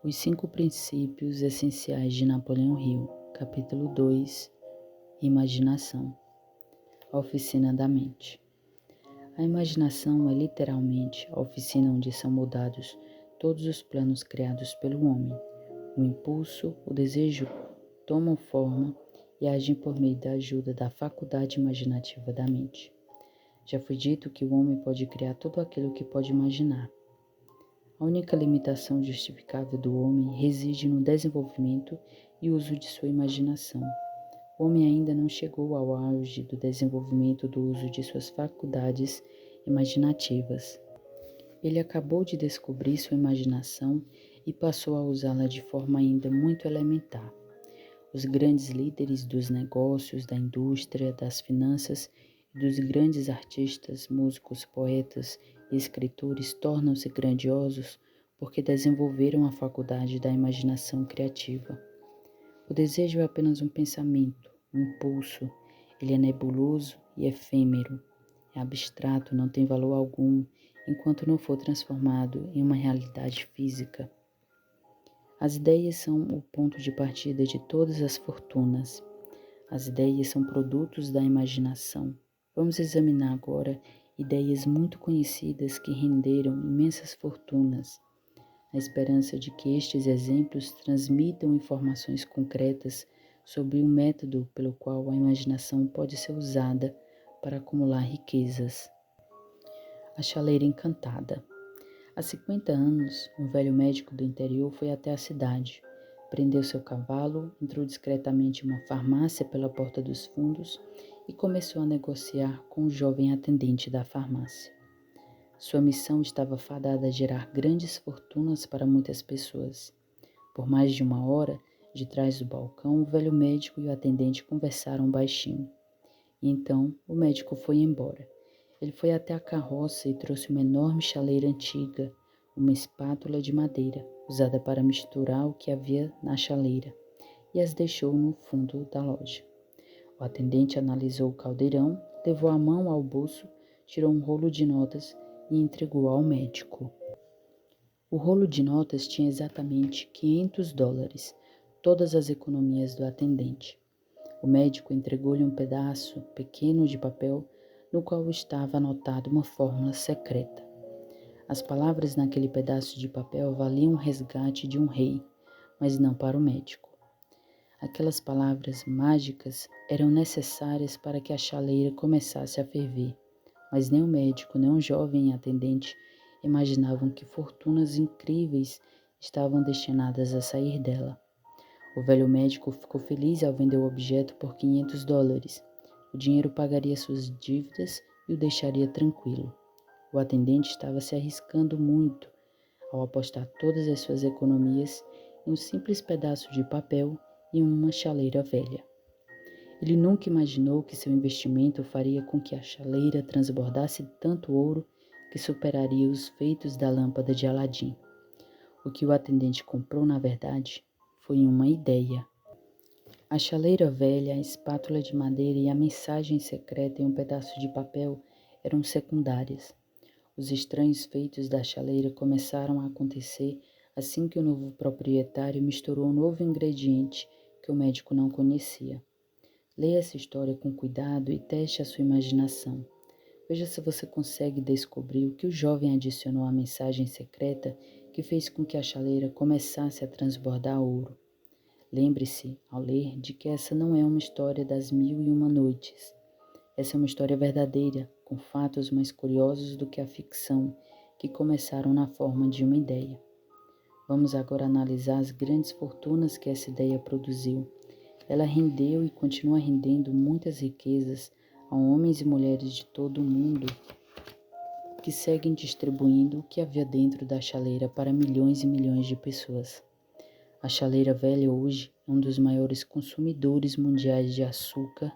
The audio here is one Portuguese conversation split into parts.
Os 5 princípios essenciais de Napoleão Hill, capítulo 2, Imaginação. A oficina da mente. A imaginação é literalmente a oficina onde são moldados todos os planos criados pelo homem. O impulso, o desejo tomam forma e agem por meio da ajuda da faculdade imaginativa da mente. Já foi dito que o homem pode criar tudo aquilo que pode imaginar. A única limitação justificável do homem reside no desenvolvimento e uso de sua imaginação. O homem ainda não chegou ao auge do desenvolvimento do uso de suas faculdades imaginativas. Ele acabou de descobrir sua imaginação e passou a usá-la de forma ainda muito elementar. Os grandes líderes dos negócios, da indústria, das finanças e dos grandes artistas, músicos, poetas e escritores tornam-se grandiosos porque desenvolveram a faculdade da imaginação criativa. O desejo é apenas um pensamento, um impulso. Ele é nebuloso e efêmero, é abstrato, não tem valor algum, enquanto não for transformado em uma realidade física. As ideias são o ponto de partida de todas as fortunas. As ideias são produtos da imaginação. Vamos examinar agora ideias muito conhecidas que renderam imensas fortunas, na esperança de que estes exemplos transmitam informações concretas sobre o método pelo qual a imaginação pode ser usada para acumular riquezas. A chaleira encantada. Há 50 anos, um velho médico do interior foi até a cidade, prendeu seu cavalo, entrou discretamente em uma farmácia pela porta dos fundos e começou a negociar com o jovem atendente da farmácia. Sua missão estava fadada a gerar grandes fortunas para muitas pessoas. Por mais de uma hora, de trás do balcão, o velho médico e o atendente conversaram baixinho. E então, o médico foi embora. Ele foi até a carroça e trouxe uma enorme chaleira antiga, uma espátula de madeira, usada para misturar o que havia na chaleira, e as deixou no fundo da loja. O atendente analisou o caldeirão, levou a mão ao bolso, tirou um rolo de notas e entregou ao médico. O rolo de notas tinha exatamente $500, todas as economias do atendente. O médico entregou-lhe um pedaço pequeno de papel no qual estava anotada uma fórmula secreta. As palavras naquele pedaço de papel valiam o resgate de um rei, mas não para o médico. Aquelas palavras mágicas eram necessárias para que a chaleira começasse a ferver, mas nem o médico, nem o jovem atendente imaginavam que fortunas incríveis estavam destinadas a sair dela. O velho médico ficou feliz ao vender o objeto por $500. O dinheiro pagaria suas dívidas e o deixaria tranquilo. O atendente estava se arriscando muito ao apostar todas as suas economias em um simples pedaço de papel e uma chaleira velha. Ele nunca imaginou que seu investimento faria com que a chaleira transbordasse tanto ouro que superaria os feitos da lâmpada de Aladim. O que o atendente comprou, na verdade, foi uma ideia. A chaleira velha, a espátula de madeira e a mensagem secreta em um pedaço de papel eram secundárias. Os estranhos feitos da chaleira começaram a acontecer assim que o novo proprietário misturou um novo ingrediente que o médico não conhecia. Leia essa história com cuidado e teste a sua imaginação. Veja se você consegue descobrir o que o jovem adicionou à mensagem secreta que fez com que a chaleira começasse a transbordar ouro. Lembre-se, ao ler, de que essa não é uma história das 1001 noites. Essa é uma história verdadeira, com fatos mais curiosos do que a ficção, que começaram na forma de uma ideia. Vamos agora analisar as grandes fortunas que essa ideia produziu. Ela rendeu e continua rendendo muitas riquezas a homens e mulheres de todo o mundo que seguem distribuindo o que havia dentro da chaleira para milhões e milhões de pessoas. A chaleira velha hoje é um dos maiores consumidores mundiais de açúcar,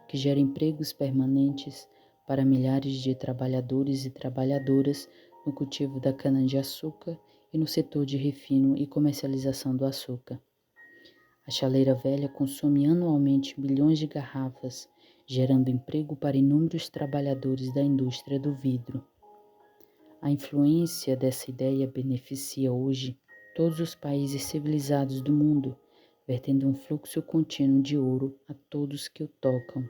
que gera empregos permanentes para milhares de trabalhadores e trabalhadoras no cultivo da cana-de-açúcar e no setor de refino e comercialização do açúcar. A chaleira velha consome anualmente milhões de garrafas, gerando emprego para inúmeros trabalhadores da indústria do vidro. A influência dessa ideia beneficia hoje todos os países civilizados do mundo, vertendo um fluxo contínuo de ouro a todos que o tocam.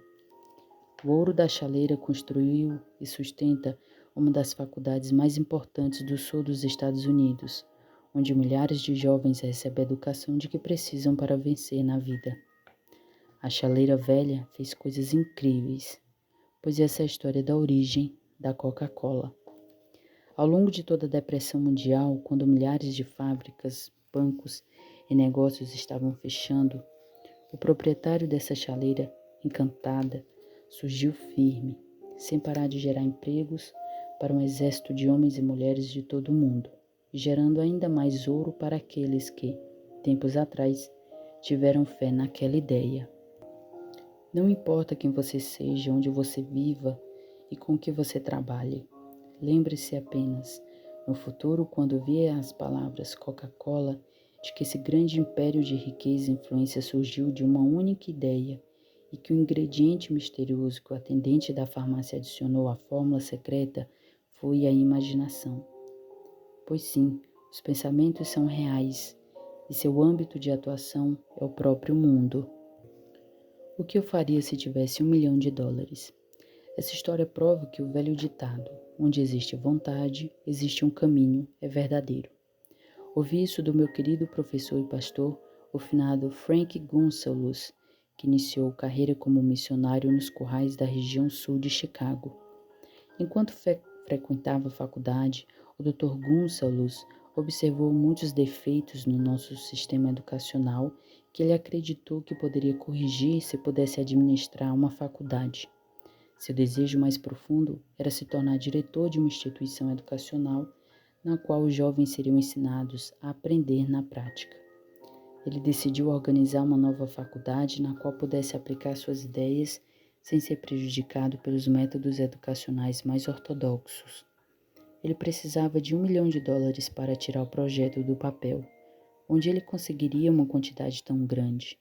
O ouro da chaleira construiu e sustenta uma das faculdades mais importantes do sul dos Estados Unidos, onde milhares de jovens recebem a educação de que precisam para vencer na vida. A chaleira velha fez coisas incríveis, pois essa é a história da origem da Coca-Cola. Ao longo de toda a Depressão Mundial, quando milhares de fábricas, bancos e negócios estavam fechando, o proprietário dessa chaleira encantada surgiu firme, sem parar de gerar empregos para um exército de homens e mulheres de todo o mundo, e gerando ainda mais ouro para aqueles que, tempos atrás, tiveram fé naquela ideia. Não importa quem você seja, onde você viva e com que você trabalhe. Lembre-se apenas, no futuro, quando vier as palavras Coca-Cola, de que esse grande império de riqueza e influência surgiu de uma única ideia e que o ingrediente misterioso que o atendente da farmácia adicionou à fórmula secreta foi a imaginação. Pois sim, os pensamentos são reais e seu âmbito de atuação é o próprio mundo. O que eu faria se tivesse $1 milhão? Essa história prova que o velho ditado, onde existe vontade, existe um caminho, é verdadeiro. Ouvi isso do meu querido professor e pastor, o finado Frank Gonsalves, que iniciou carreira como missionário nos currais da região sul de Chicago. Enquanto frequentava a faculdade, o Dr. Gonsalves observou muitos defeitos no nosso sistema educacional que ele acreditou que poderia corrigir se pudesse administrar uma faculdade. Seu desejo mais profundo era se tornar diretor de uma instituição educacional na qual os jovens seriam ensinados a aprender na prática. Ele decidiu organizar uma nova faculdade na qual pudesse aplicar suas ideias sem ser prejudicado pelos métodos educacionais mais ortodoxos. Ele precisava de $1 milhão para tirar o projeto do papel. Onde ele conseguiria uma quantidade tão grande?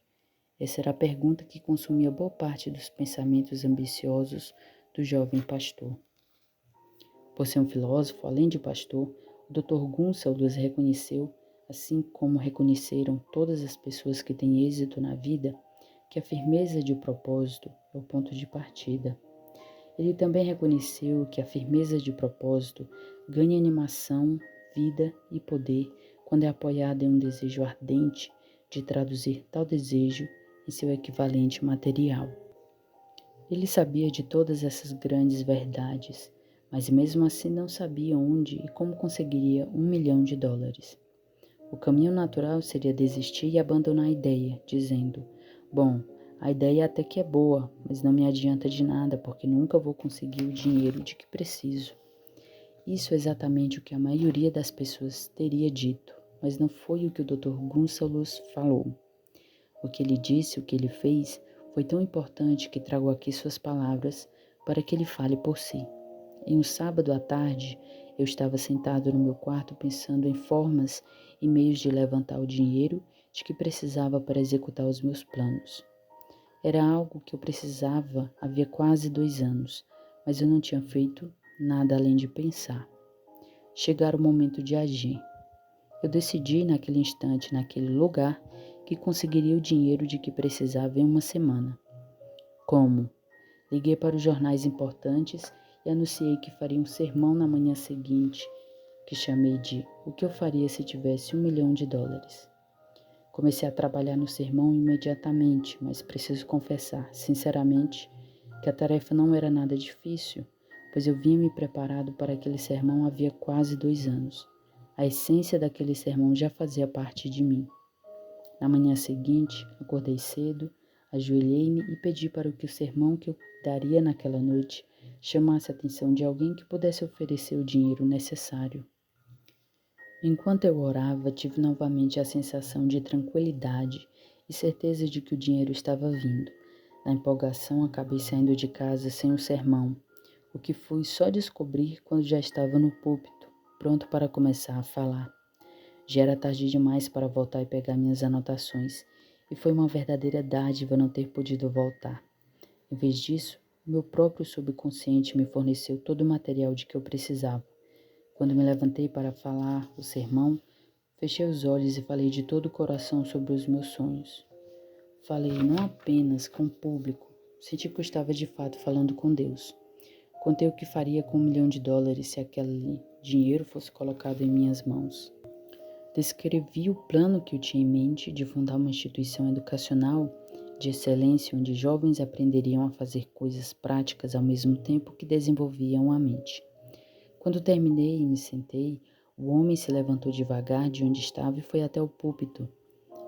Essa era a pergunta que consumia boa parte dos pensamentos ambiciosos do jovem pastor. Por ser um filósofo, além de pastor, o Dr. Gonsalves reconheceu, assim como reconheceram todas as pessoas que têm êxito na vida, que a firmeza de propósito é o ponto de partida. Ele também reconheceu que a firmeza de propósito ganha animação, vida e poder quando é apoiada em um desejo ardente de traduzir tal desejo em seu equivalente material. Ele sabia de todas essas grandes verdades, mas mesmo assim não sabia onde e como conseguiria $1 milhão. O caminho natural seria desistir e abandonar a ideia, dizendo: bom, a ideia até que é boa, mas não me adianta de nada porque nunca vou conseguir o dinheiro de que preciso. Isso é exatamente o que a maioria das pessoas teria dito, mas não foi o que o Dr. Gonsalves falou. O que ele disse, o que ele fez, foi tão importante que trago aqui suas palavras para que ele fale por si. Em um sábado à tarde, eu estava sentado no meu quarto pensando em formas e meios de levantar o dinheiro de que precisava para executar os meus planos. Era algo que eu precisava havia quase 2 anos, mas eu não tinha feito nada além de pensar. Chegara o momento de agir. Eu decidi naquele instante, naquele lugar, que conseguiria o dinheiro de que precisava em uma semana. Como? Liguei para os jornais importantes e anunciei que faria um sermão na manhã seguinte, que chamei de O que eu faria se tivesse $1 milhão. Comecei a trabalhar no sermão imediatamente, mas preciso confessar, sinceramente, que a tarefa não era nada difícil, pois eu vinha me preparado para aquele sermão havia quase 2 anos. A essência daquele sermão já fazia parte de mim. Na manhã seguinte, acordei cedo, ajoelhei-me e pedi para que o sermão que eu daria naquela noite chamasse a atenção de alguém que pudesse oferecer o dinheiro necessário. Enquanto eu orava, tive novamente a sensação de tranquilidade e certeza de que o dinheiro estava vindo. Na empolgação, acabei saindo de casa sem o sermão, o que fui só descobrir quando já estava no púlpito, pronto para começar a falar. Já era tarde demais para voltar e pegar minhas anotações, e foi uma verdadeira dádiva não ter podido voltar. Em vez disso, o meu próprio subconsciente me forneceu todo o material de que eu precisava. Quando me levantei para falar o sermão, Fechei os olhos e falei de todo o coração sobre os meus sonhos. Falei não apenas com o público, senti que eu estava de fato falando com Deus. Contei o que faria com US$ 1 milhão se aquele dinheiro fosse colocado em minhas mãos. Descrevi o plano que eu tinha em mente de fundar uma instituição educacional de excelência onde jovens aprenderiam a fazer coisas práticas ao mesmo tempo que desenvolviam a mente. Quando terminei e me sentei, o homem se levantou devagar de onde estava e foi até o púlpito.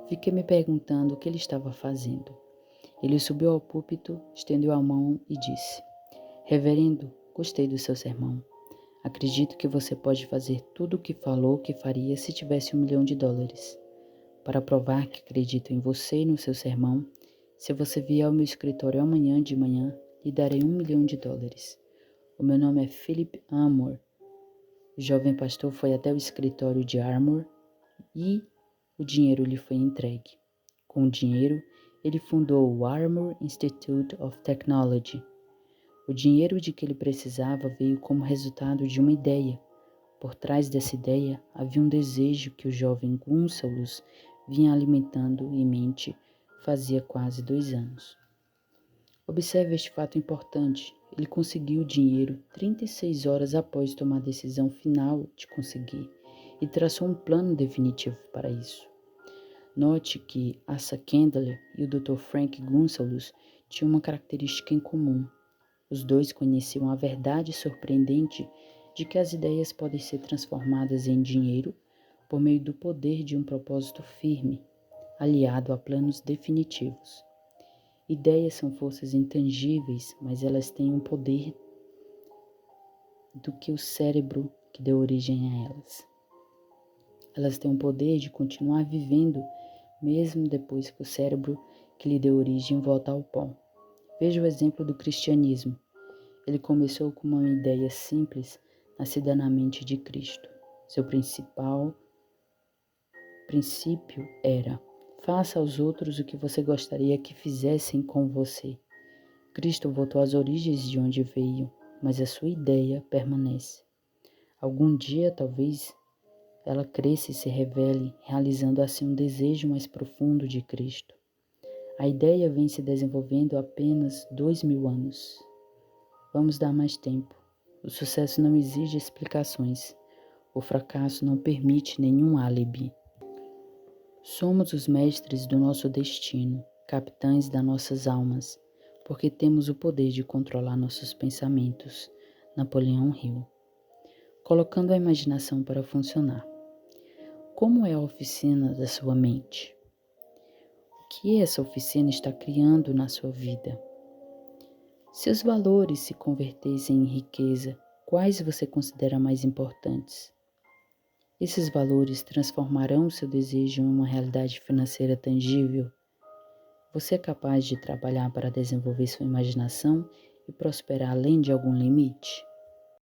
Fiquei me perguntando o que ele estava fazendo. Ele subiu ao púlpito, estendeu a mão e disse: Reverendo, gostei do seu sermão. Acredito que você pode fazer tudo o que falou que faria se tivesse US$ 1 milhão. Para provar que acredito em você e no seu sermão, se você vier ao meu escritório amanhã de manhã, lhe darei US$ 1 milhão. O meu nome é Philip Armour. O jovem pastor foi até o escritório de Armour e o dinheiro lhe foi entregue. Com o dinheiro, ele fundou o Armour Institute of Technology. O dinheiro de que ele precisava veio como resultado de uma ideia. Por trás dessa ideia havia um desejo que o jovem Gonçalves vinha alimentando em mente fazia quase 2 anos. Observe este fato importante. Ele conseguiu o dinheiro 36 horas após tomar a decisão final de conseguir e traçou um plano definitivo para isso. Note que Asa Candler e o Dr. Frank Gonçalves tinham uma característica em comum. Os dois conheciam a verdade surpreendente de que as ideias podem ser transformadas em dinheiro por meio do poder de um propósito firme, aliado a planos definitivos. Ideias são forças intangíveis, mas elas têm um poder do que o cérebro que deu origem a elas. Elas têm o poder de continuar vivendo mesmo depois que o cérebro que lhe deu origem volta ao pó. Veja o exemplo do cristianismo. Ele começou com uma ideia simples nascida na mente de Cristo. Seu principal princípio era: faça aos outros o que você gostaria que fizessem com você. Cristo voltou às origens de onde veio, mas a sua ideia permanece. Algum dia, talvez, ela cresça e se revele, realizando assim um desejo mais profundo de Cristo. A ideia vem se desenvolvendo há apenas 2.000 anos. Vamos dar mais tempo. O sucesso não exige explicações. O fracasso não permite nenhum álibi. Somos os mestres do nosso destino, capitães das nossas almas, porque temos o poder de controlar nossos pensamentos. Napoleão Hill. Colocando a imaginação para funcionar. Como é a oficina da sua mente? O que essa oficina está criando na sua vida? Se os valores se convertessem em riqueza, quais você considera mais importantes? Esses valores transformarão seu desejo em uma realidade financeira tangível? Você é capaz de trabalhar para desenvolver sua imaginação e prosperar além de algum limite?